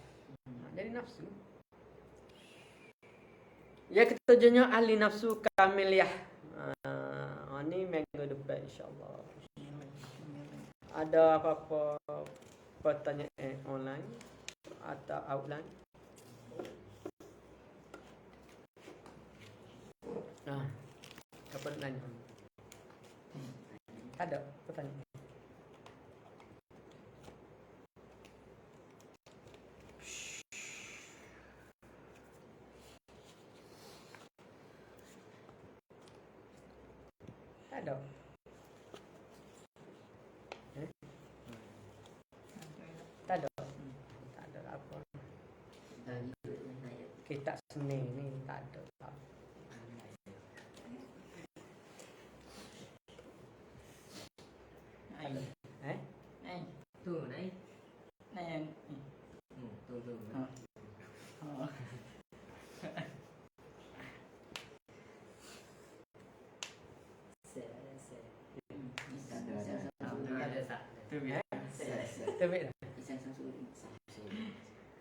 Jadi nafsu. Ya kita jenis ahli nafsu kamiliyah. Ni minggu depan insya-Allah. Ada apa-apa pertanyaan online atau outline? Apa nak nanya? Tak ada pertanyaan. Tak ada. Tak ada. Tak ada apa. Kitab seni ni tak ada. Tu đấy. Này tu.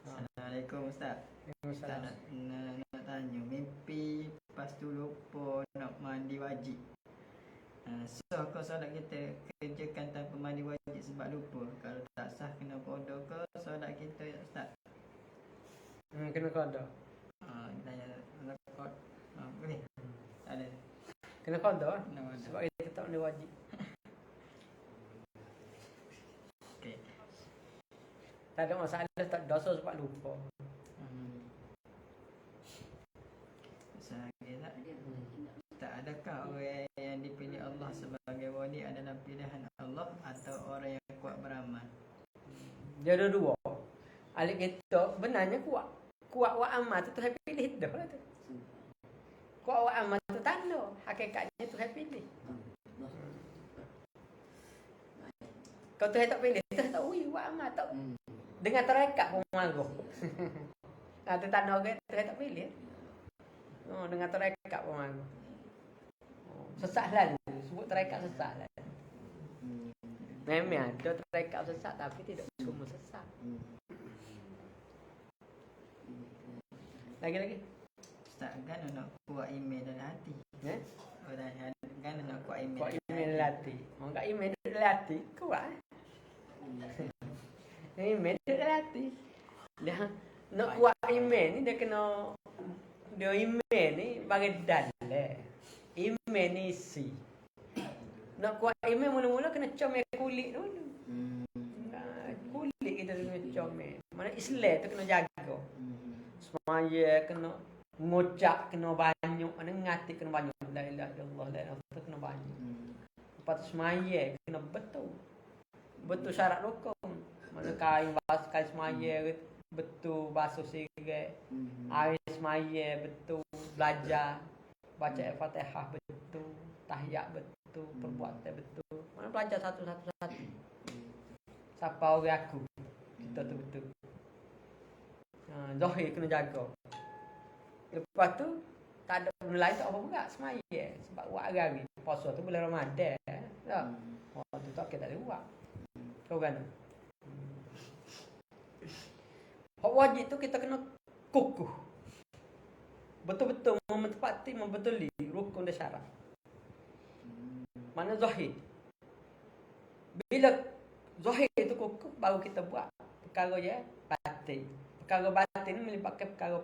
Assalamualaikum Ustaz. Ustaz nak tanya, mimpi lepas tu lupa nak mandi wajib. Sah ke solat kita kerjakan tanpa mandi wajib sebab lupa? Kalau tak sah kena qada ke solat kita Ustaz? Kena qada. Tanya rekod. Boleh? Tak ada. Kena qada sebab kita tak mandi wajib. Okey. Tak ada masalah, tak dosa sebab lupa. Tak adakah orang yang dipilih Allah sebagai wali adalah pilihan Allah atau orang yang kuat beramal? Dia ada dua. Alik kita benarnya kuat. Kuat wa amal tu Tuhan pilih dah lah tu. Kuat wa amal tu tanda. Hakikatnya Tuhan pilih. Kalau Tuhan tak pilih, Tuhan tak wa amal tak. Dengan terekat pun marah. Itu tanda orang Tuhan tak pilih. Dengan terekat pun marah. Sesat lalu. Sebut terekat sesat lalu. Memang ada terekat sesat tapi tidak semua sesat. Lagi-lagi. Ustaz kan nak kuat iman dalam hati. Kan nak kuat iman. Kuat iman dalam hati. Orang kat iman dalam hati kuat. Iman dalam hati. Dia nak kuat iman ni dia kena dia iman ni bagi dalil. Iman ni isi. Nak kuat iman mula-mula kena comel kulit dulu. Kulit kita kena comel. Mana Islam tu kena jaga. Semaya kena ngucap kena banyak, mana ngati kena banyak. La ilaha illallah, la ilaha illallah kena banyak. Lepas tu semaya kena betul. Betul syarat rukun. Mana kain semaya betul basuh sirat. Air semaya betul belajar baca Al-Fatihah betul, tahiyat betul. betul, perbuatan betul. Mana belajar satu-satu. Siapa orang aku? Kita tu betul. Zahir kena jaga. Lepas tu tak ada benda lain tak apa pula semaya sebab buat hari-hari. Puasa tu bulan Ramadan. Tak. Tu tak kita boleh buat. Kau kan? Hak wajib tu kita kena kukuh. Betul-betul mentepati membetuli rukun dan syarat. Mana zahir. Bila zahir itu kukuh baru kita buat perkara ya batin. Perkara batin ni melibatkan perkara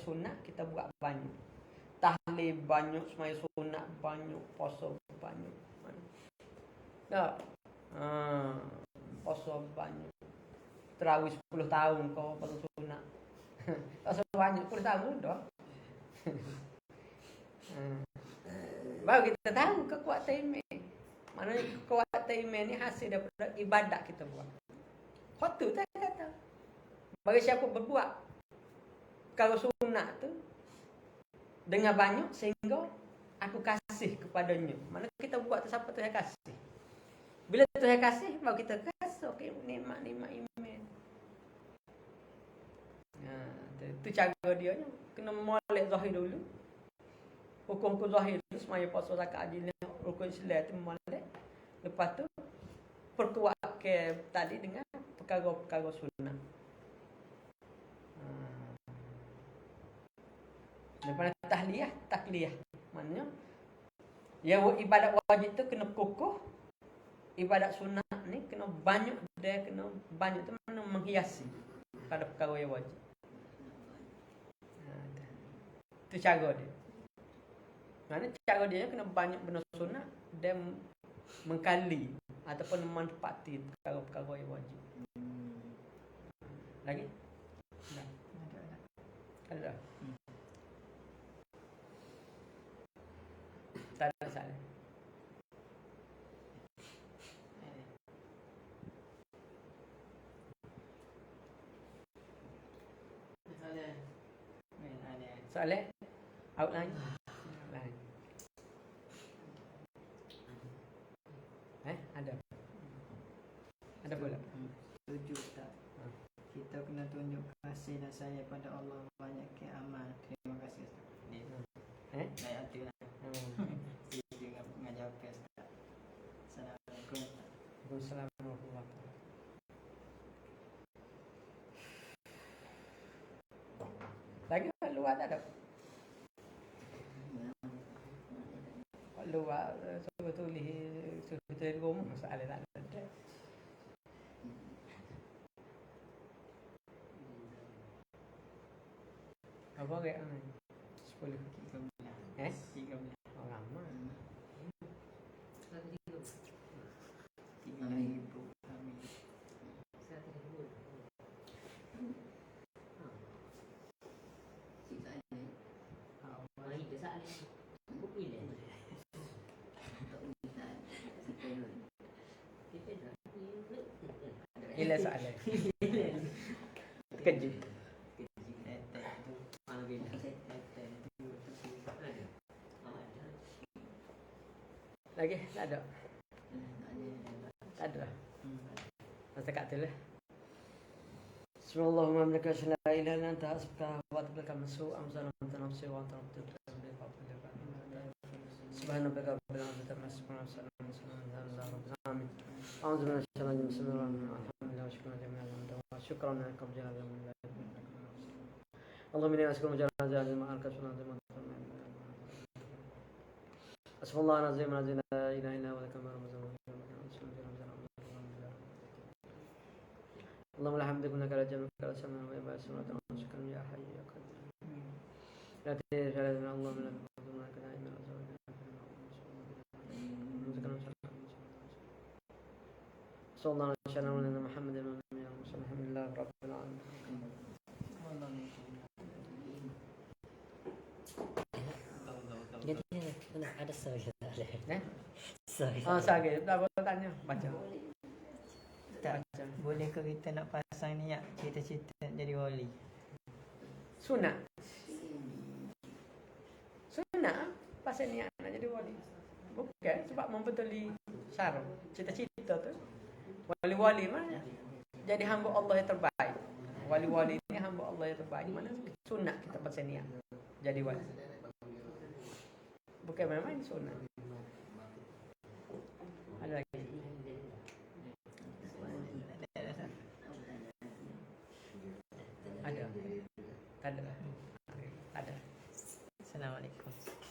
sunat kita buat banyak. Tahlil banyak, semaya sunat banyak, puasa banyak. Tak. Puasa banyak. Terawih 10 tahun kau baru sunat. Tak sebanyak 10 tahun dah. Baru kita tahu kekuatan iman. Maknanya kekuatan iman ni hasil daripada ibadat kita buat. Khotbah tak kata. Bagi siapa berbuat kalau sunat tu dengan banyak sehingga aku kasih kepadanya. Mana kita buat tu siapa tu yang kasih. Bila tu yang kasih baru kita kasih okey nikmat-nikmat iman. Itu cara dia nya. Kena molek zahir dulu. Hukum zahir dulu semaya puasa zakat haji ni rukun Islam tu molek. Lepas tu perkuat ke tadi dengan perkara-perkara sunat. Daripada takliyah. Maknanya ya ibadat wajib tu kena kukuh. Ibadat sunat ni kena banyak dia kena banyak tu mana menghiasi pada perkara yang wajib. Itu cara dia. Maknanya cara dia kena banyak benda sunat dan mengkali ataupun memanfaati perkara-perkara yang wajib. Lagi? Ada. Tak ada masalah. Soalan? Outline? Outline. Ada. Ada pula. Setuju tak? Kita kena tunjuk kasih dan sayang pada Allah banyak ke amal. Terima kasih Ustaz. Naik hati lah. Setuju dengan jawapan Ustaz. Assalamualaikum Ustaz. Waalaikumsalam warahmatullahi wabarakatuh. Lagi kat luar tak ada? Kat luar suruh tulis rumah soalan tak ada. Apa ke? 10. 13. Oh lama. 3,000. Ila soalan. Terkejut. Lagi? Tak ada? Tak ada lah. Masa kat tu lah. Bismillahirrahmanirrahim. La ilaha illa anta as'aluka wa atubu ilaika min su'i amsal anta nafsi wa anta rabbil Subhanaka rabbil izzati amma yasifun wa salamun ala al-mursalin. A'udzu billahi minasyaitonir rajim. Bismillahirrahmanirrahim. Alhamdulillah wa syukran jami'an wa syukran lakum jami'an. Allahumma inni as'aluka jazaa'al ma'al kasrati Asfallah nazim nazim la ilaha illa huwa al-kamar mazmum. اللهم الحمد لله كلا جل كلا سمع ويبا سمع شكرا يا حي يا قدير لا تجعل لنا الله من الظلم كلا إن صلى الله عليه وسلم على محمد الحمد لله رب العالمين. Jadi ada soalan. Soalan. Tak boleh tanya baca. Tak, boleh ke kita nak pasang niat cita-cita jadi wali? Sunat. Pasal niat nak jadi wali. Bukan sebab membetuli syarat cita-cita tu. Wali-wali mana jadi hamba Allah yang terbaik. Wali-wali ni hamba Allah yang terbaik. Mana sunat kita bersedia jadi wali. Bukan main-main sunat. Ada lagi? Ada. Ada. Ada. Assalamualaikum.